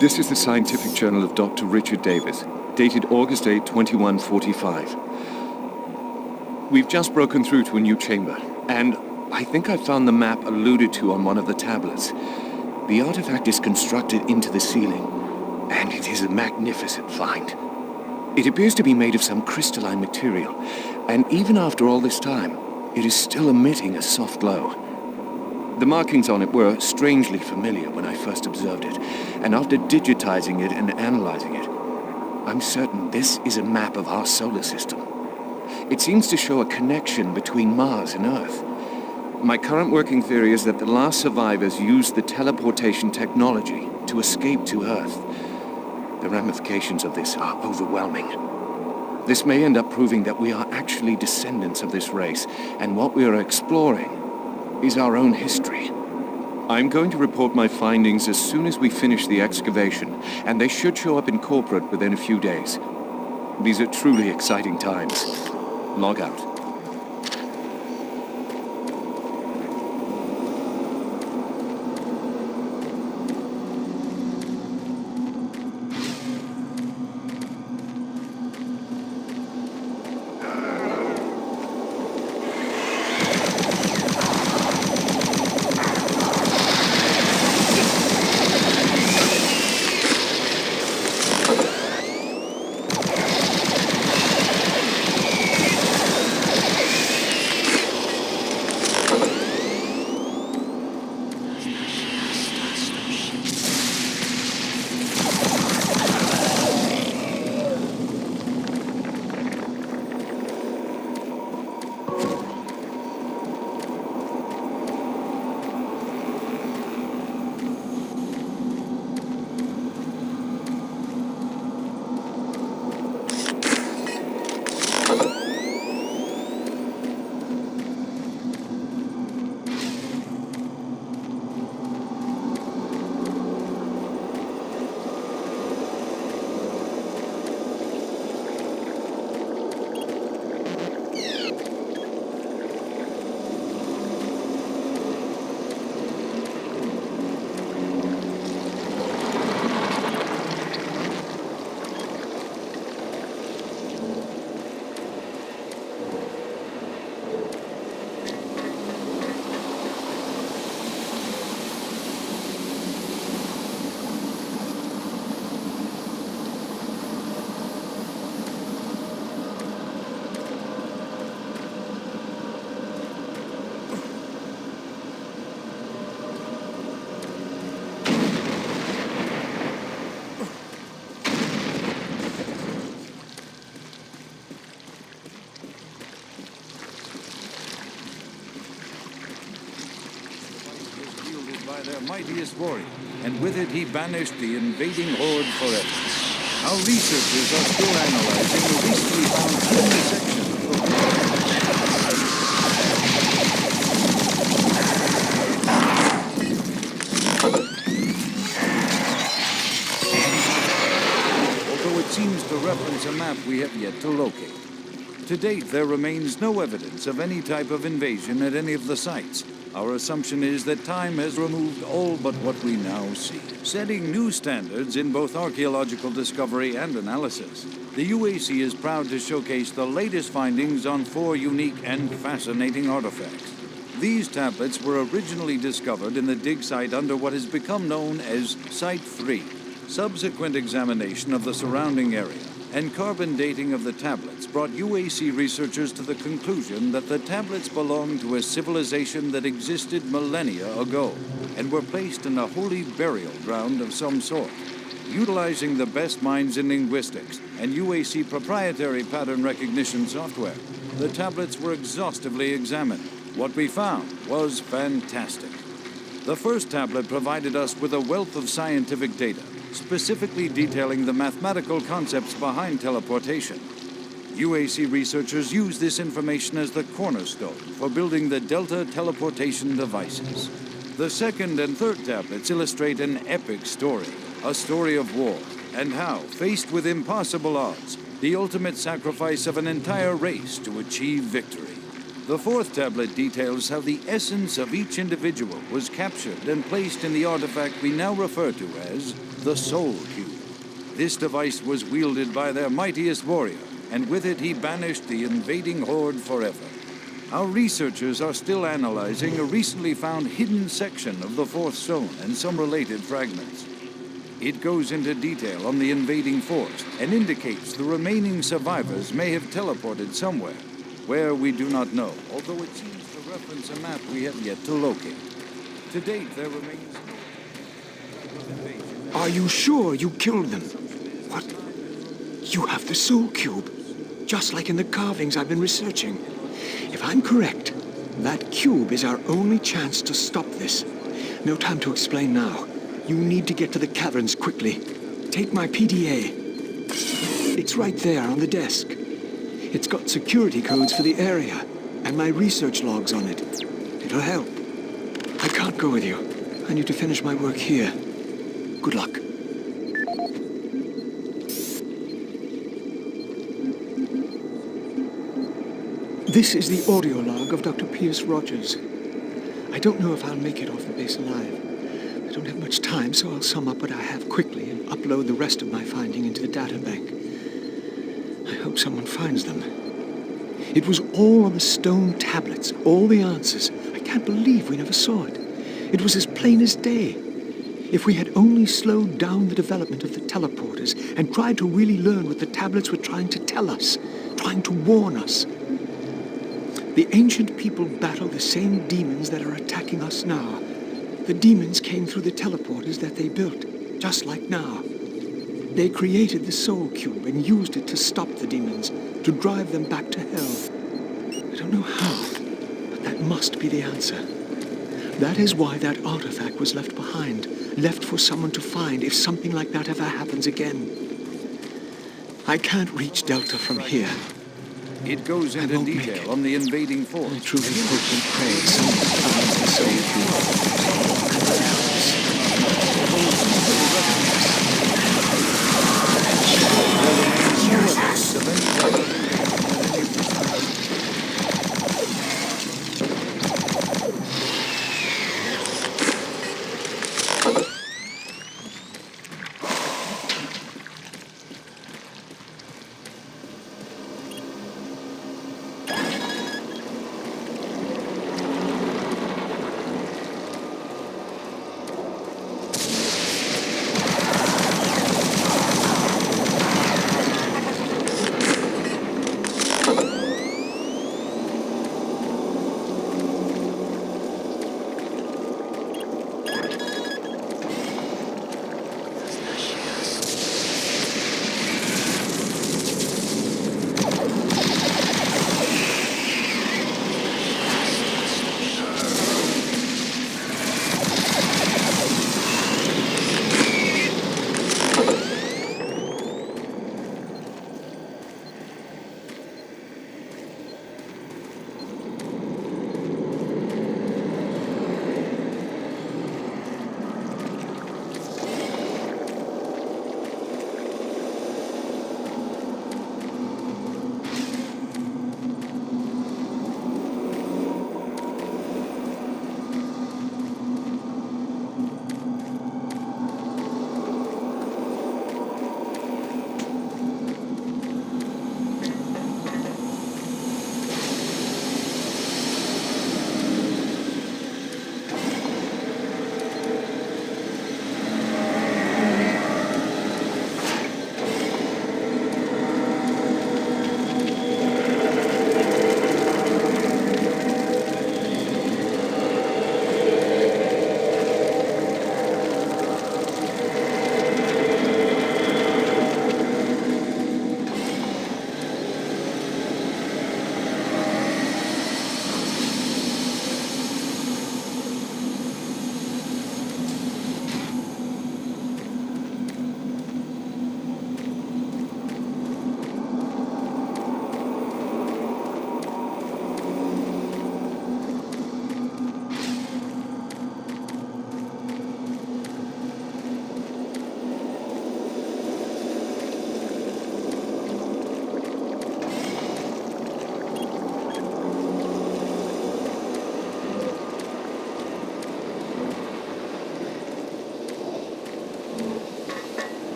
This is the Scientific Journal of Dr. Richard Davis, dated August 8, 2145. We've just broken through to a new chamber, and I think I found the map alluded to on one of the tablets. The artifact is constructed into the ceiling, and it is a magnificent find. It appears to be made of some crystalline material, and even after all this time, it is still emitting a soft glow. The markings on it were strangely familiar when I first observed it, and after digitizing it and analyzing it, I'm certain this is a map of our solar system. It seems to show a connection between Mars and Earth. My current working theory is that the last survivors used the teleportation technology to escape to Earth. The ramifications of this are overwhelming. This may end up proving that we are actually descendants of this race, and what we are exploring is our own history. I'm going to report my findings as soon as we finish the excavation, and they should show up in corporate within a few days. These are truly exciting times. Log out. Their mightiest warrior, and with it he banished the invading horde forever. Our researchers are still analyzing the recently found enemy section of the although it seems to reference a map we have yet to locate. To date, there remains no evidence of any type of invasion at any of the sites. Our assumption is that time has removed all but what we now see, setting new standards in both archaeological discovery and analysis. The UAC is proud to showcase the latest findings on 4 unique and fascinating artifacts. These tablets were originally discovered in the dig site under what has become known as Site 3. Subsequent examination of the surrounding area and carbon dating of the tablets brought UAC researchers to the conclusion that the tablets belonged to a civilization that existed millennia ago and were placed in a holy burial ground of some sort. Utilizing the best minds in linguistics and UAC proprietary pattern recognition software, the tablets were exhaustively examined. What we found was fantastic. The first tablet provided us with a wealth of scientific data, specifically detailing the mathematical concepts behind teleportation. UAC researchers use this information as the cornerstone for building the Delta teleportation devices. The second and third tablets illustrate an epic story, a story of war, and how, faced with impossible odds, the ultimate sacrifice of an entire race to achieve victory. The fourth tablet details how the essence of each individual was captured and placed in the artifact we now refer to as the Soul Cube. This device was wielded by their mightiest warrior, and with it he banished the invading horde forever. Our researchers are still analyzing a recently found hidden section of the fourth stone and some related fragments. It goes into detail on the invading force and indicates the remaining survivors may have teleported somewhere, where we do not know, although it seems to reference a map we have yet to locate. To date, there remains no invasion. Are you sure you killed them? What? You have the Soul Cube, just like in the carvings I've been researching. If I'm correct, that cube is our only chance to stop this. No time to explain now. You need to get to the caverns quickly. Take my PDA. It's right there on the desk. It's got security codes for the area, and my research logs on it. It'll help. I can't go with you. I need to finish my work here. Good luck. This is the audio log of Dr. Pierce Rogers. I don't know if I'll make it off the base alive. I don't have much time, so I'll sum up what I have quickly and upload the rest of my finding into the databank. I hope someone finds them. It was all on the stone tablets, all the answers. I can't believe we never saw it. It was as plain as day. If we had only slowed down the development of the teleporters and tried to really learn what the tablets were trying to tell us, trying to warn us. The ancient people battle the same demons that are attacking us now. The demons came through the teleporters that they built, just like now. They created the Soul Cube and used it to stop the demons, to drive them back to hell. I don't know how, but that must be the answer. That is why that artifact was left behind, left for someone to find if something like that ever happens again. I can't reach Delta from here. It goes into detail on the invading force. I truly hope and pray someone finds the Soul Cube.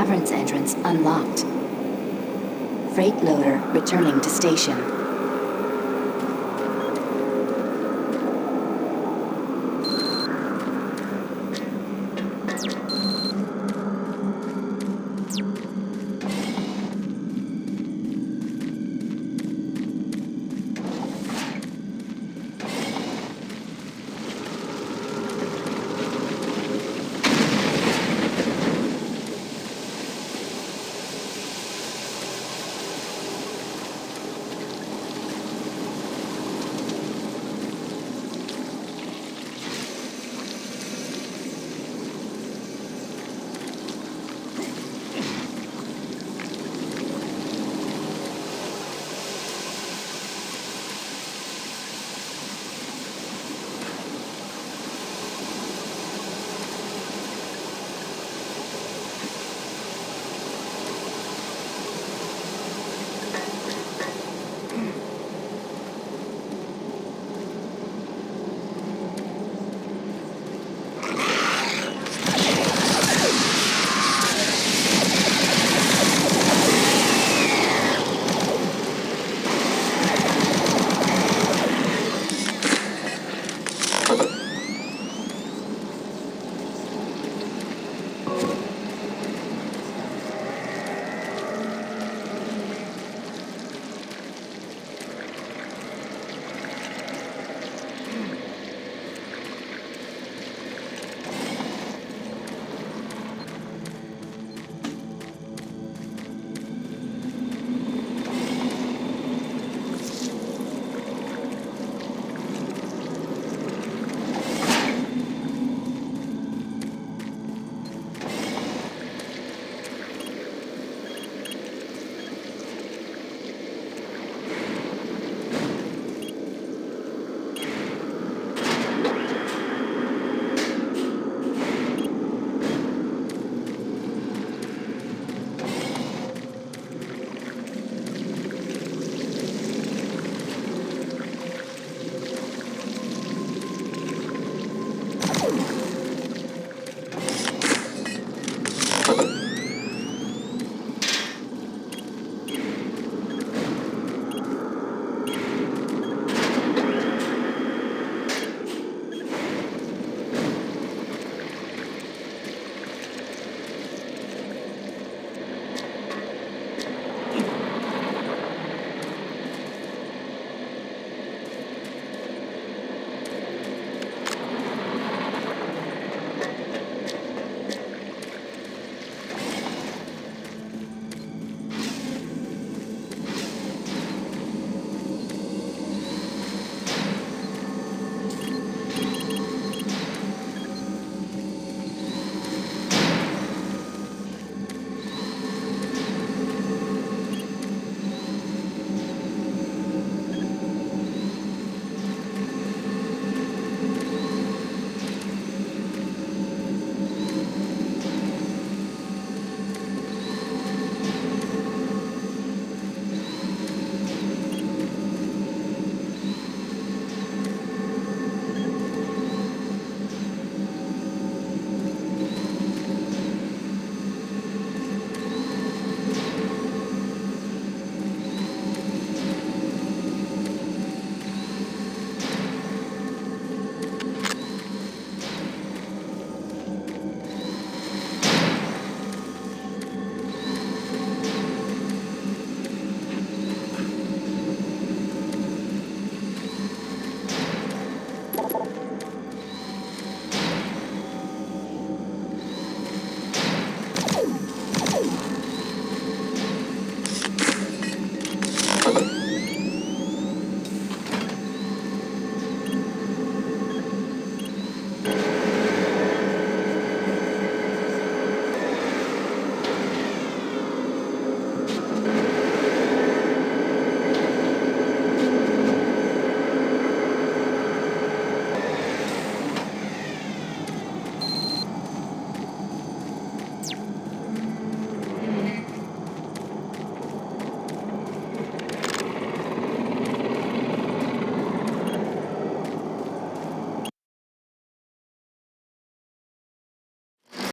cavern's entrance unlocked. Freight loader returning to station.